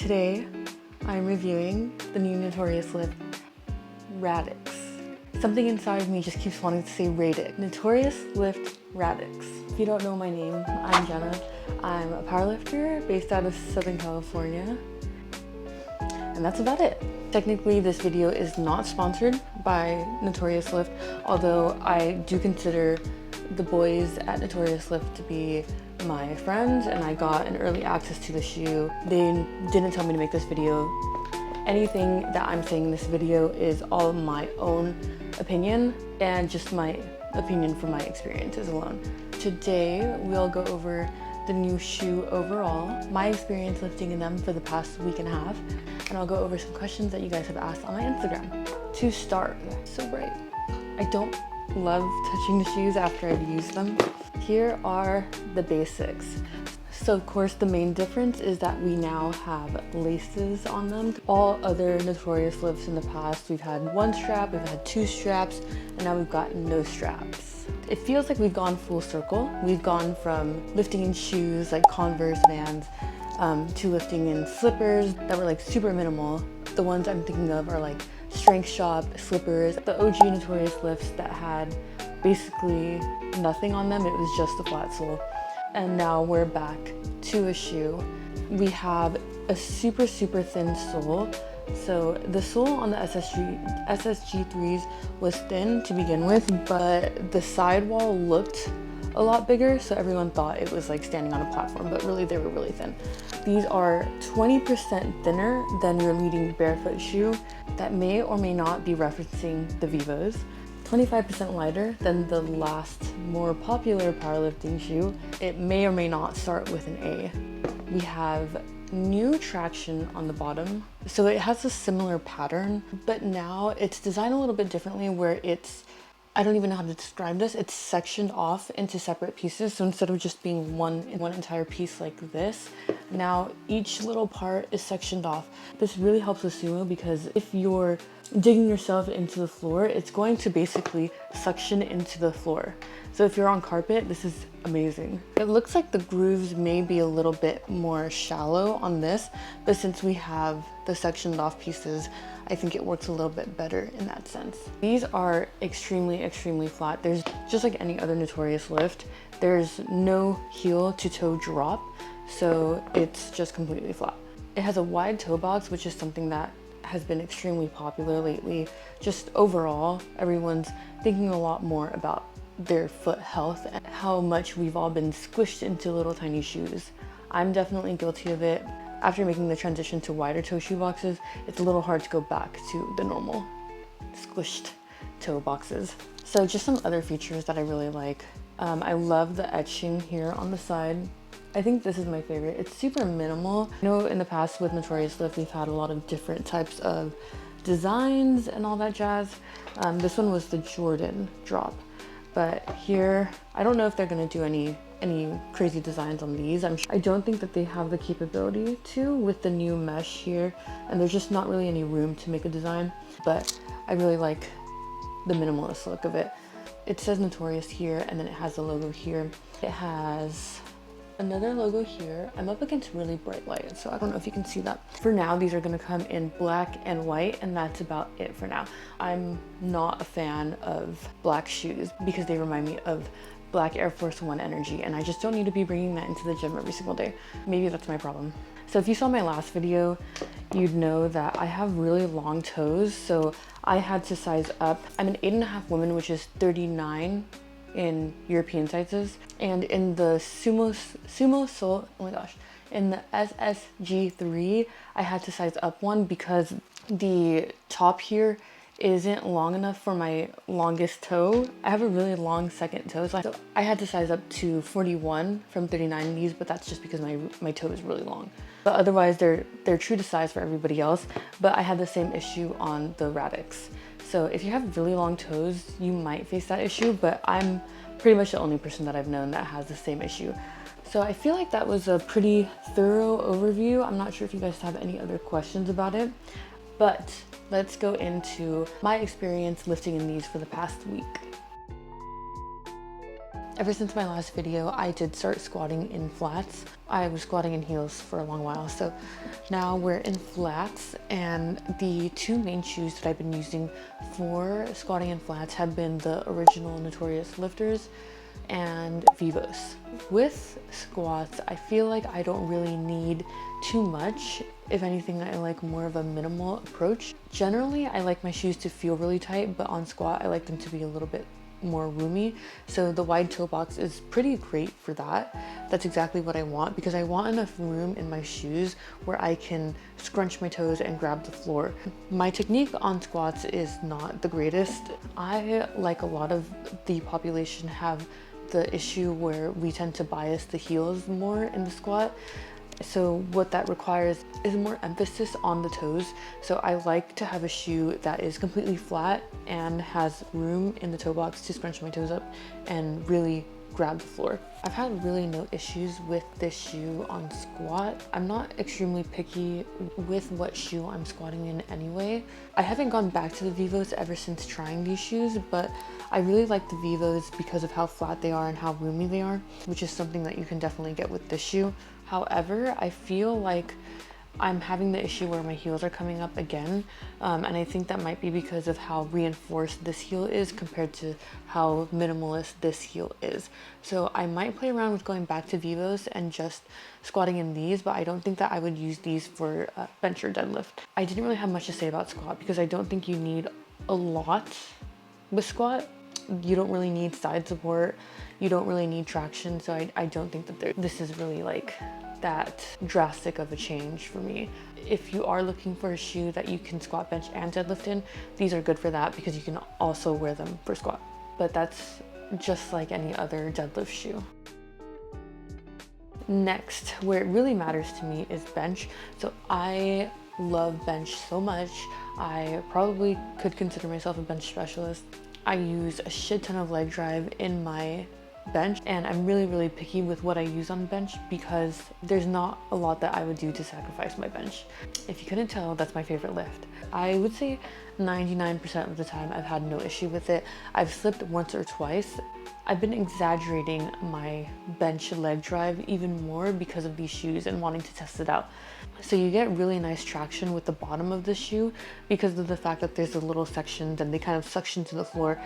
Today, I'm reviewing the new Notorious lift, RADIX. Something inside of me just keeps wanting to say RADIX. Notorious lift RADIX. If you don't know my name, I'm Jenna. I'm a powerlifter based out of Southern California. And that's about it. Technically, this video is not sponsored by Notorious Lift, although I do consider the boys at Notorious Lift to be my friends, and I got an early access to the shoe. They didn't tell me to make this video. Anything that I'm saying in this video is all my own opinion and just my opinion from my experiences alone. Today, we'll go over the new shoe overall, my experience lifting in them for the past week and a half, and I'll go over some questions that you guys have asked on my Instagram. To start, so bright. I don't love touching the shoes after I've used them. Here are the basics. So of course the main difference is that we now have laces on them. All other Notorious lifts in the past, we've had one strap, we've had two straps, and now we've got no straps. It feels like we've gone full circle. We've gone from lifting in shoes like Converse, Vans, to lifting in slippers that were like super minimal. The ones I'm thinking of are like Strength Shop slippers, the OG Notorious lifts that had basically nothing on them. It was just the flat sole. And now we're back to a shoe. We have a super thin sole. So the sole on the SSG3s was thin to begin with, but the sidewall looked a lot bigger, so everyone thought it was like standing on a platform, but really they were really thin. These are 20% thinner than your leading barefoot shoe that may or may not be referencing the Vivos. 25% lighter than the last more popular powerlifting shoe. It may or may not start with an A. We have new traction on the bottom. So it has a similar pattern, but now it's designed a little bit differently where it's, I don't even know how to describe this, it's sectioned off into separate pieces. So instead of just being one entire piece like this, now each little part is sectioned off. This really helps with sumo because if you're digging yourself into the floor, it's going to basically suction into the floor. So if you're on carpet, this is amazing. It looks like the grooves may be a little bit more shallow on this, but since we have the sectioned off pieces, I think it works a little bit better in that sense. These are extremely flat. There's just like any other Notorious lift, there's no heel to toe drop, so it's just completely flat. It has a wide toe box, which is something that has been extremely popular lately. Just overall, everyone's thinking a lot more about their foot health and how much we've all been squished into little tiny shoes. I'm definitely guilty of it. After making the transition to wider toe shoe boxes, it's a little hard to go back to the normal squished toe boxes. So just some other features that I really like. I love the etching here on the side. I think this is my favorite. It's super minimal. I know in the past with Notorious Lift, we've had a lot of different types of designs and all that jazz. This one was the Jordan drop. But here, I don't know if they're gonna do any crazy designs on these. I don't think that they have the capability to with the new mesh here, and there's just not really any room to make a design, but I really like the minimalist look of it. It says Notorious here, and then it has the logo here. It has another logo here. I'm up against really bright light, so I don't know if you can see that. For now, these are gonna come in black and white, and that's about it for now. I'm not a fan of black shoes because they remind me of black Air Force One energy, and I just don't need to be bringing that into the gym every single day. Maybe that's my problem. So if you saw my last video, you'd know that I have really long toes, so I had to size up. I'm an 8.5 woman, which is 39 in European sizes, and in the sumo sole, oh my gosh, in the SSG3, I had to size up one because the top here isn't long enough for my longest toe. I have a really long second toe, so I had to size up to 41 from 39 in these, but that's just because my toe is really long. But otherwise, they're true to size for everybody else, but I had the same issue on the RADIX. So if you have really long toes, you might face that issue, but I'm pretty much the only person that I've known that has the same issue. So I feel like that was a pretty thorough overview. I'm not sure if you guys have any other questions about it, but let's go into my experience lifting in these for the past week. Ever since my last video, I did start squatting in flats. I was squatting in heels for a long while, so now we're in flats, and the two main shoes that I've been using for squatting in flats have been the original Notorious lifters and Vivos. With squats, I feel like I don't really need too much. If anything, I like more of a minimal approach. Generally, I like my shoes to feel really tight, but on squat, I like them to be a little bit more roomy. So the wide toe box is pretty great for that. That's exactly what I want, because I want enough room in my shoes where I can scrunch my toes and grab the floor. My technique on squats is not the greatest. I, like a lot of the population, have the issue where we tend to bias the heels more in the squat. So what that requires is more emphasis on the toes. So I like to have a shoe that is completely flat and has room in the toe box to scrunch my toes up and really grab the floor. I've had really no issues with this shoe on squat. I'm not extremely picky with what shoe I'm squatting in anyway. I haven't gone back to the Vivos ever since trying these shoes, but I really like the Vivos because of how flat they are and how roomy they are, which is something that you can definitely get with this shoe. However, I feel like I'm having the issue where my heels are coming up again, and I think that might be because of how reinforced this heel is compared to how minimalist this heel is. So I might play around with going back to Vivos and just squatting in these, but I don't think that I would use these for bench or deadlift. I didn't really have much to say about squat because I don't think you need a lot with squat. You don't really need side support. You don't really need traction. So I don't think that this is really like that drastic of a change for me. If you are looking for a shoe that you can squat, bench, and deadlift in, these are good for that because you can also wear them for squat. But that's just like any other deadlift shoe. Next, where it really matters to me is bench. So I love bench so much. I probably could consider myself a bench specialist. I use a shit ton of leg drive in my bench, and I'm really picky with what I use on bench because there's not a lot that I would do to sacrifice my bench. If you couldn't tell, that's my favorite lift. I would say 99% of the time I've had no issue with it. I've slipped once or twice. I've been exaggerating my bench leg drive even more because of these shoes and wanting to test it out. So you get really nice traction with the bottom of the shoe because of the fact that there's the little sections and they kind of suction to the floor.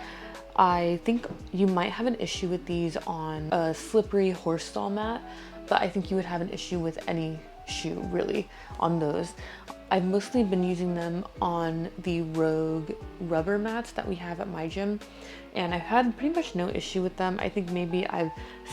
I think you might have an issue with these on a slippery horse stall mat, but I think you would have an issue with any shoe really on those. I've mostly been using them on the Rogue rubber mats that we have at my gym, and I've had pretty much no issue with them. I think maybe I've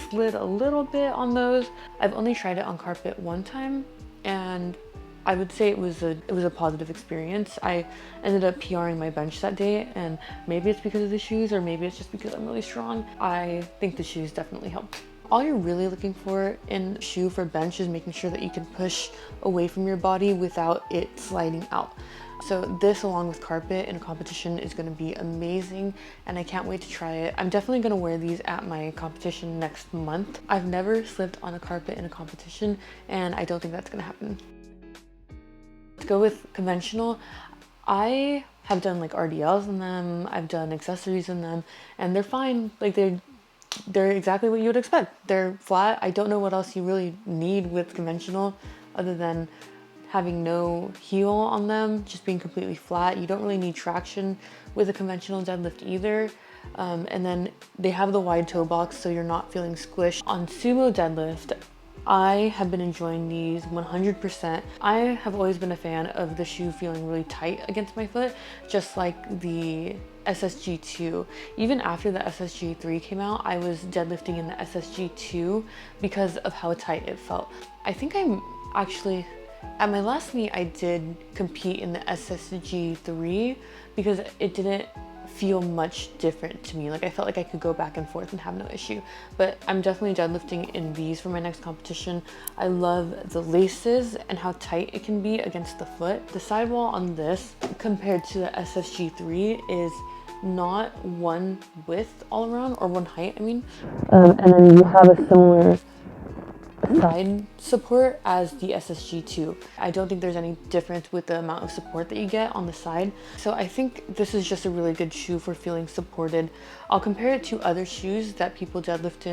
slid a little bit on those. I've only tried it on carpet one time, and I would say it was a positive experience. I ended up PRing my bench that day, and maybe it's because of the shoes or maybe it's just because I'm really strong. I think the shoes definitely helped. All you're really looking for in a shoe for bench is making sure that you can push away from your body without it sliding out. So this, along with carpet in a competition, is going to be amazing, and I can't wait to try it. I'm definitely going to wear these at my competition next month. I've never slipped on a carpet in a competition, and I don't think that's going to happen. To go with conventional, I have done like RDLs in them, I've done accessories in them, and they're fine. Like they're exactly what you would expect. They're flat. I don't know what else you really need with conventional other than having no heel on them, just being completely flat. You don't really need traction with a conventional deadlift either. And then they have the wide toe box, so you're not feeling squished. On sumo deadlift, I have been enjoying these 100%. I have always been a fan of the shoe feeling really tight against my foot, just like the SSG2. Even after the SSG3 came out, I was deadlifting in the SSG2 because of how tight it felt. I think I'm actually, at my last meet, I did compete in the SSG3 because it didn't feel much different to me. Like I felt like I could go back and forth and have no issue, but I'm definitely deadlifting in these for my next competition. I love the laces and how tight it can be against the foot. The sidewall on this compared to the SSG3 is not one width all around, or one height I mean, and then you have a similar side support as the SSG2. I don't think there's any difference with the amount of support that you get on the side. So I think this is just a really good shoe for feeling supported. I'll compare it to other shoes that people deadlift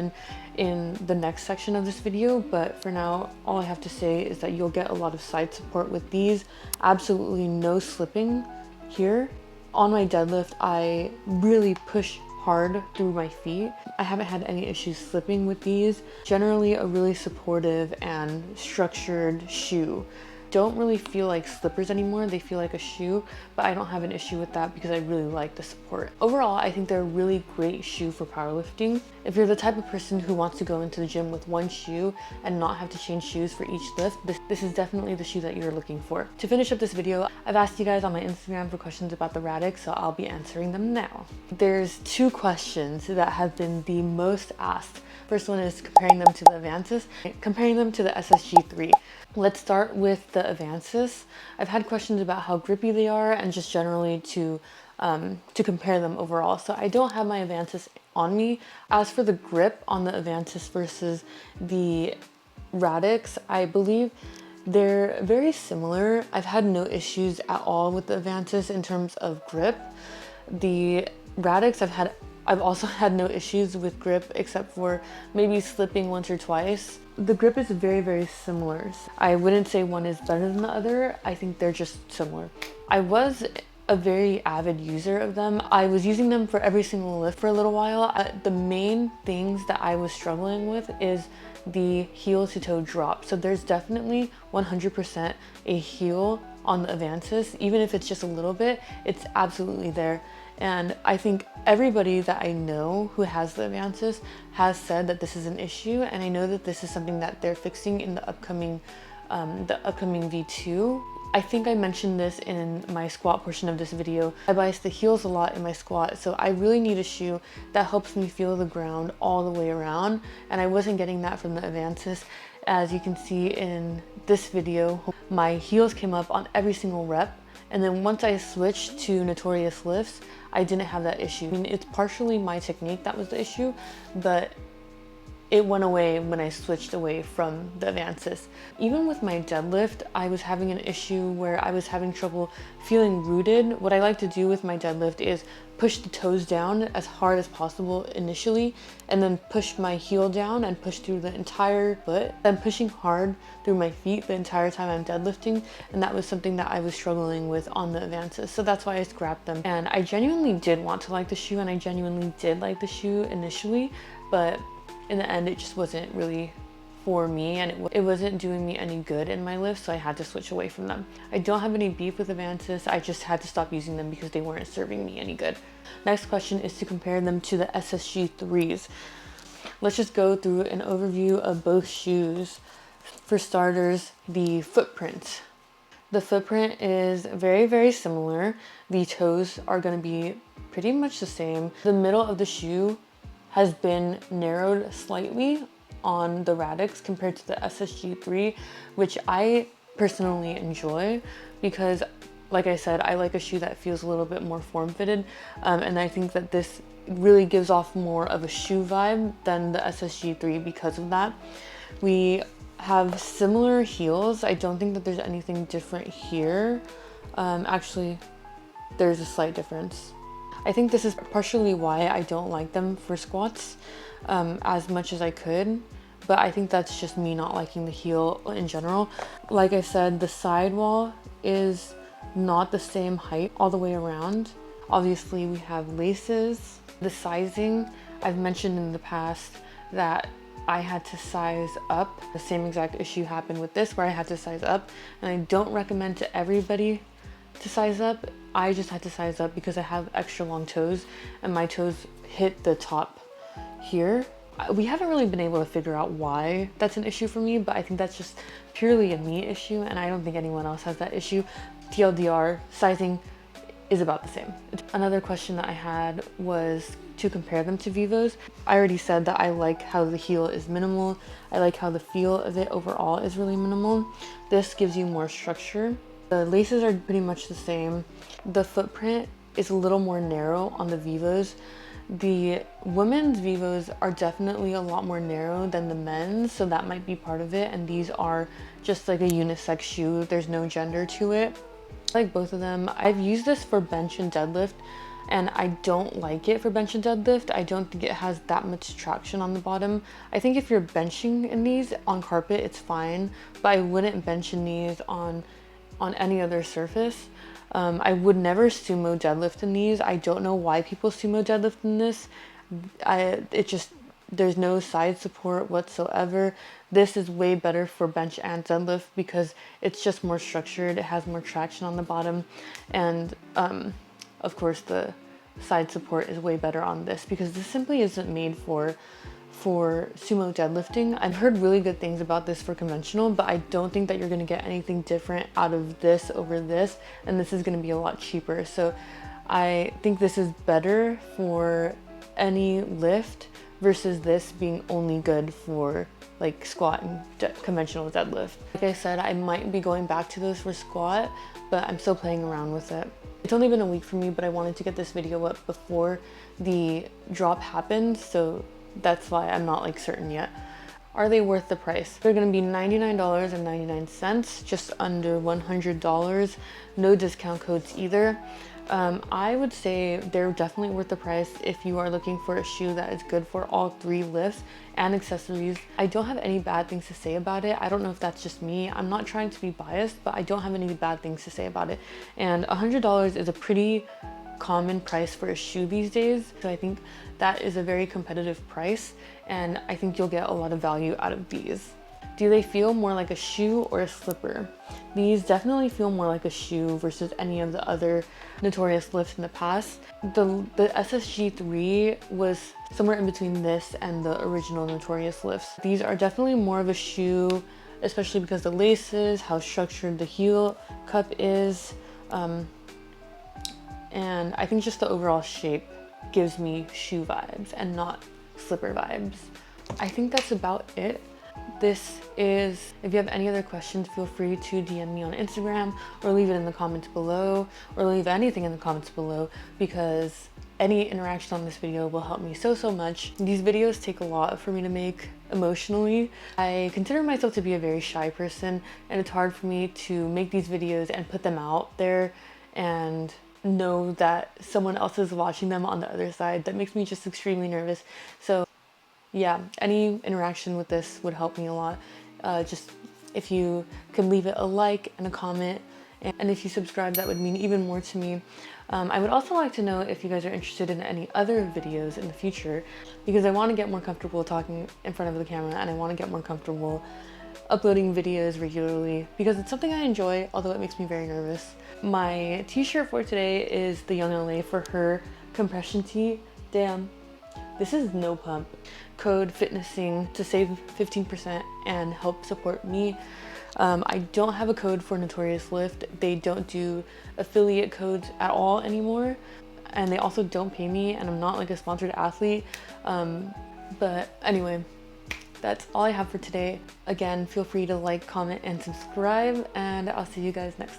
in the next section of this video, but for now, all I have to say is that you'll get a lot of side support with these. Absolutely no slipping here. On my deadlift, I really push hard through my feet. I haven't had any issues slipping with these. Generally a really supportive and structured shoe. Don't really feel like slippers anymore. They feel like a shoe, but I don't have an issue with that because I really like the support. Overall, I think they're a really great shoe for powerlifting. If you're the type of person who wants to go into the gym with one shoe and not have to change shoes for each lift, this is definitely the shoe that you're looking for. To finish up this video, I've asked you guys on my Instagram for questions about the RADIX, so I'll be answering them now. There's two questions that have been the most asked. First one is comparing them to the avancus, comparing them to the SSG3. Let's start with the avancus. I've had questions about how grippy they are and just generally to compare them overall. So I don't have my avancus on me. As for the grip on the avancus versus the RADIX, I believe they're very similar. I've had no issues at all with the avancus in terms of grip. The RADIX, I've also had no issues with grip except for maybe slipping once or twice. The grip is very, very similar. I wouldn't say one is better than the other. I think they're just similar. I was a very avid user of them. I was using them for every single lift for a little while. The main things that I was struggling with is the heel to toe drop. So there's definitely 100% a heel on the avancus. Even if it's just a little bit, it's absolutely there. And I think everybody that I know who has the avancus has said that this is an issue, and I know that this is something that they're fixing in the upcoming V2. I think I mentioned this in my squat portion of this video. I bias the heels a lot in my squat, so I really need a shoe that helps me feel the ground all the way around, and I wasn't getting that from the avancus. As you can see in this video, my heels came up on every single rep. And then once I switched to Notorious lifts, I didn't have that issue. I mean, it's partially my technique that was the issue, but it went away when I switched away from the avancus. Even with my deadlift, I was having an issue where I was having trouble feeling rooted. What I like to do with my deadlift is push the toes down as hard as possible initially, and then push my heel down and push through the entire foot. I'm pushing hard through my feet the entire time I'm deadlifting, and that was something that I was struggling with on the avancus. So that's why I scrapped them. And I genuinely did want to like the shoe, and I genuinely did like the shoe initially, but in the end, it just wasn't really for me, and it wasn't doing me any good in my lift, so I had to switch away from them. I don't have any beef with avancus. I just had to stop using them because they weren't serving me any good. Next question is to compare them to the SSG3s. Let's just go through an overview of both shoes. For starters, the footprint. The footprint is very, very similar. The toes are going to be pretty much the same. The middle of the shoe has been narrowed slightly on the RADIX compared to the SSG3, which I personally enjoy because, like I said, I like a shoe that feels a little bit more form-fitted, and I think that this really gives off more of a shoe vibe than the SSG3 because of that. We have similar heels. I don't think that there's anything different here. Actually, there's a slight difference. I think this is partially why I don't like them for squats as much as I could, but I think that's just me not liking the heel in general. Like I said, the sidewall is not the same height all the way around. Obviously, we have laces. The sizing, I've mentioned in the past that I had to size up. The same exact issue happened with this where I had to size up, and I don't recommend to everybody to size up. I just had to size up because I have extra long toes and my toes hit the top here. We haven't really been able to figure out why that's an issue for me, but I think that's just purely a me issue, and I don't think anyone else has that issue. TLDR, sizing is about the same. Another question that I had was to compare them to Vivos. I already said that I like how the heel is minimal. I like how the feel of it overall is really minimal. This gives you more structure. The laces are pretty much the same. The footprint is a little more narrow on the Vivos The women's vivos are definitely a lot more narrow than the men's, so that might be part of it. And these are just like a unisex shoe. There's no gender to it. I like both of them. I've used this for bench and deadlift, and I don't like it for bench and deadlift. I don't think it has that much traction on the bottom. I think if you're benching in these on carpet, it's fine, but I wouldn't bench in these on any other surface. I would never sumo deadlift in these. I don't know why people sumo deadlift in this. There's no side support whatsoever. This is way better for bench and deadlift because it's just more structured. It has more traction on the bottom. And of course the side support is way better on this because this simply isn't made for sumo deadlifting. I've heard really good things about this for conventional, but I don't think that you're going to get anything different out of this over this, and this is going to be a lot cheaper. So I think this is better for any lift versus this being only good for like squat and conventional deadlift. Like I said, I might be going back to this for squat, but I'm still playing around with it. It's only been a week for me, but I wanted to get this video up before the drop happened, so that's why I'm not like certain yet. Are they worth the price? They're gonna be $99.99, just under $100. No discount codes either. I would say they're definitely worth the price if you are looking for a shoe that is good for all 3 lifts and accessories. I don't have any bad things to say about it. I don't know if that's just me. I'm not trying to be biased, but I don't have any bad things to say about it. And $100 is a pretty common price for a shoe these days. So I think that is a very competitive price, and I think you'll get a lot of value out of these. Do they feel more like a shoe or a slipper? These definitely feel more like a shoe versus any of the other Notorious lifts in the past. The SSG3 was somewhere in between this and the original Notorious lifts. These are definitely more of a shoe, especially because the laces, how structured the heel cup is, and I think just the overall shape gives me shoe vibes and not slipper vibes. I think that's about it. This is, if you have any other questions, feel free to DM me on Instagram or leave it in the comments below, or leave anything in the comments below, because any interaction on this video will help me so much. These videos take a lot for me to make emotionally. I consider myself to be a very shy person, and it's hard for me to make these videos and put them out there and know that someone else is watching them on the other side. That makes me just extremely nervous. So yeah, any interaction with this would help me a lot. Just if you could leave it a like and a comment, and if you subscribe, that would mean even more to me. I would also like to know if you guys are interested in any other videos in the future, because I want to get more comfortable talking in front of the camera, and I want to get more comfortable uploading videos regularly because it's something I enjoy, although it makes me very nervous. My t-shirt for today is the youngla for her compression tee. Damn, this is no pump. Code FITNESSINGG to save 15% and help support me. I don't have a code for Notorious Lift. They don't do affiliate codes at all anymore, and they also don't pay me, and I'm not like a sponsored athlete. But anyway, that's all I have for today. Again, feel free to like, comment, and subscribe, and I'll see you guys next time.